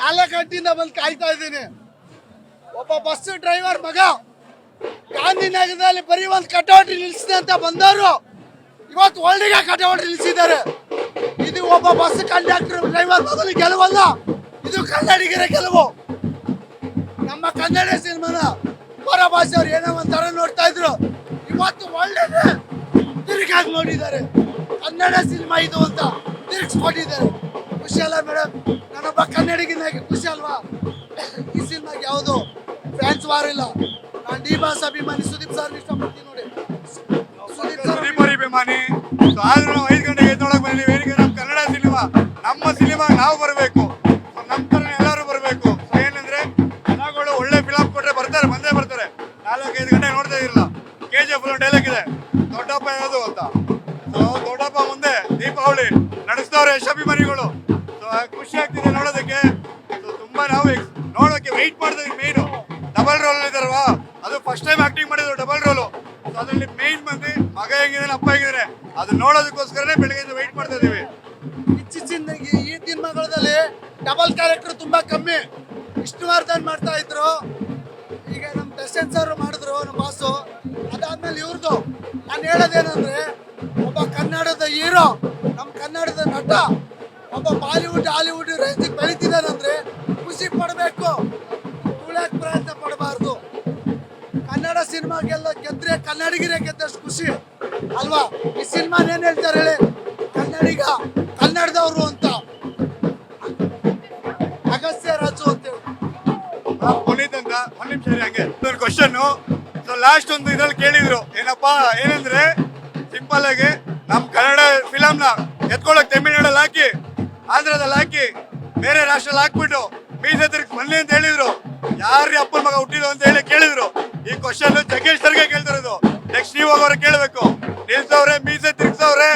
4 ಗಂಟೆಯಿಂದ ಬಂದು ಕಾಯ್ತಾ ಇದ್ದೀನಿ. ಒಬ್ಬ ಬಸ್ ಡ್ರೈವರ್ ಮಗ ಗಾಂಧಿನಗರದಲ್ಲಿ ಬರೀ ಒಂದು ಕಟೌಟ್ ನಿಲ್ಸಿದೆ ಅಂತ ಬಂದವರು ಇವತ್ತು ಒಳ್ಳೆಗೆ ಕಟೌಟ್ ನಿಲ್ಸಿದ್ದಾರೆ. ಇದು ಒಬ್ಬ ಬಸ್ ಕಂಡಕ್ಟರ್ ಡ್ರೈವರ್ ಮೊದಲು ಗೆಲುವಲ್ಲ, ಇದು ಕನ್ನಡಿಗರ ಗೆಲುವು. ನಮ್ಮ ಕನ್ನಡ ಸಿನಿಮಾನ ಹೊರ ಭಾಷೆಯವ್ರು ಏನೋ ಒಂಥರ ನೋಡ್ತಾ ಇದ್ರು, ಇವತ್ತು ಒಳ್ಳೆಗೆ ತಿರುಗಾಗಿ ನೋಡಿದ್ದಾರೆ. ಕನ್ನಡ ಸಿನಿಮಾ ಇದು ಅಂತ ತಿರುಗಿಸ್ಕೊಂಡಿದ್ದಾರೆ. ಖುಷಿ ಅಲ್ಲ ಮೇಡಮ್? ನಾನೊಬ್ಬ ಕನ್ನಡಿಗನಾಗಿ ಖುಷಿ ಅಲ್ವಾ? ಈ ಸಿನಿಮಾಗೆ ಯಾವುದು ಫ್ಯಾನ್ಸ್ ವಾರ್ ಇಲ್ಲ. ನಾನು ಡಿ ಬಾಸ್ ಅಭಿಮಾನಿ, ಸುದೀಪ್ ಸರ್ ಇಷ್ಟಪಡ್ತೀನಿ ನೋಡಿ. ಸುದೀಪ್ ಅಭಿಮಾನಿ. ಆದ್ರೂ ನಾವು 5 ಗಂಟೆಗೆ ಎದ್ದೊಳಗೆ ಬಂದಿದ್ದೀವಿ. ಏನಕ್ಕೆ? ನಮ್ಮ ಕನ್ನಡ ಸಿನಿಮಾ, ನಮ್ಮ ಸಿನಿಮಾ ನಾವು ಬರಬೇಕು, ನಮ್ಮ ತರ ಎಲ್ಲರೂ ಬರಬೇಕು. ಏನಂದ್ರೆ ಜನಗಳು ಒಳ್ಳೆ ಫಿಲಮ್ ಕೊಟ್ರೆ ಬರ್ತಾರೆ, ಬಂದೇ ಬರ್ತಾರೆ. 4-5 ಗಂಟೆ ನೋಡ್ತಾ ಇರಲಿಲ್ಲ. KGF ಡೈಲಾಗ್ ಇದೆ, ದೊಡ್ಡಪ್ಪ ಯಾವುದು ಅಂತ. ದೊಡ್ಡಪ್ಪ ಮುಂದೆ ದೀಪಾವಳಿ ನಡೆಸ್ತವ್ರೆ ಅಭಿಮಾನಿಗಳು. ಖುಷಿ ಆಗ್ತಿದೆ ನೋಡೋದಕ್ಕೆ. ತುಂಬಾ ನಾವು ನೋಡೋಕೆ ವೆಯ್ಟ್ ಮಾಡ್ತಾ ಇದ್ದೀವಿ. ಮೇನು ಡಬಲ್ ರೋಲ್ ಇದಾರವಾ, ಅದು ಫಸ್ಟ್ ಟೈಮ್ ಆಕ್ಟಿಂಗ್ ಮಾಡಿದ್ರು ಡಬಲ್ ರೋಲು. ಅದರಲ್ಲಿ ಮೇನ್ ಮಂದಿ ಮಗ ಹೆಂಗಿದಾನೆ, ಅಪ್ಪ ಹೆಂಗಿದಾನೆ, ಅದು ನೋಡೋದಕ್ಕೋಸ್ಕರನೇ ಬೆಳಗ್ಗೆಯಿಂದ ವೆಯ್ಟ್ ಮಾಡ್ತಾ ಇದೀವಿ. ಇತ್ತೀಚಿನ ಈ ಸಿನಿಮಾಗಳಲ್ಲಿ ಡಬಲ್ ಕ್ಯಾರೆಕ್ಟರ್ ತುಂಬಾ ಕಮ್ಮಿ. ವಿಷ್ಣುವರ್ಧನ್ ಮಾಡ್ತಾ ಇದ್ರು, ಈಗ ನಮ್ಮ ದರ್ಶನ್ ಸರ್ ಮಾಡಿದ್ರು, ನಮ್ಮ ಬಾಸು. ಅದಾದ್ಮೇಲೆ ಇವ್ರದ್ದು. ನಾನು ಹೇಳೋದೇನಂದ್ರೆ, ಒಬ್ಬ ಕನ್ನಡದ ಹೀರೋ, ನಮ್ಮ ಕನ್ನಡದ ನಟ ಒಬ್ಬ ಬಾಲಿವುಡ್ ಹಾಲಿವುಡ್ ರೇಂಜಿಗೆ ಬೆಳೀತಿದ್ದಾನಂದ್ರೆ ಖುಷಿ ಪಡಬೇಕು, ತುಳಿಯಕ್ಕೆ ಪ್ರಯತ್ನ ಪಡಬಾರ್ದು. ಕನ್ನಡ ಸಿನಿಮಾಗೆಲ್ಲ ಗೆದ್ರೆ ಕನ್ನಡಿಗರೇ ಗೆದ್ದಷ್ಟು ಖುಷಿ ಅಲ್ವಾ? ಈ ಸಿನಿಮಾ ಏನ್ ಹೇಳ್ತಾರೆ ಹೇಳಿ? ಕನ್ನಡಿಗ, ಕನ್ನಡದವರು ಅಂತ, ಅಗಸ್ತ್ಯ ರಾಜು ಅಂತೇಳಿ. ಪುನೀತ್ ಅಂತ ಒಂದ್ ನಿಮಿಷ ಹಂಗೆ ಒಂದು ಕ್ವಶನ್. ಲಾಸ್ಟ್ ಒಂದು ಇದ್ರಲ್ಲಿ ಕೇಳಿದ್ರು, ಏನಪ್ಪಾ ಏನಂದ್ರೆ ಸಿಂಪಲ್ ಆಗಿ ನಮ್ ಕನ್ನಡ ಫಿಲಮ್ನ ಎತ್ಕೊಳಕ್ ತಮಿಳ್ನಾಡಲ್ಲಿ ಹಾಕಿ, ಆಂಧ್ರದಲ್ಲಿ ಹಾಕಿ, ಬೇರೆ ರಾಷ್ಟ್ರದಲ್ಲಿ ಹಾಕ್ಬಿಟ್ಟು ಮೀಸೆ ತಿರ್ಗಿ ಬನ್ನಿ ಅಂತ ಹೇಳಿದ್ರು. ಯಾರ್ರಿ ಅಪ್ಪನ ಮಗ ಹುಟ್ಟಿದ್ರು ಅಂತ ಹೇಳಿ ಕೇಳಿದ್ರು. ಈ ಕ್ವಶನ್ ಜಗ್ಗೇಶ್ ಸರ್ಗೆ ಕೇಳ್ತಿರೋದು. ನೆಕ್ಸ್ಟ್ ನೀವು ಹೋಗೋರು ಕೇಳಬೇಕು. ನಿಲ್ಸವ್ರೆ, ಮೀಸೆ ತಿರ್ಗ್ಸವ್ರೆ,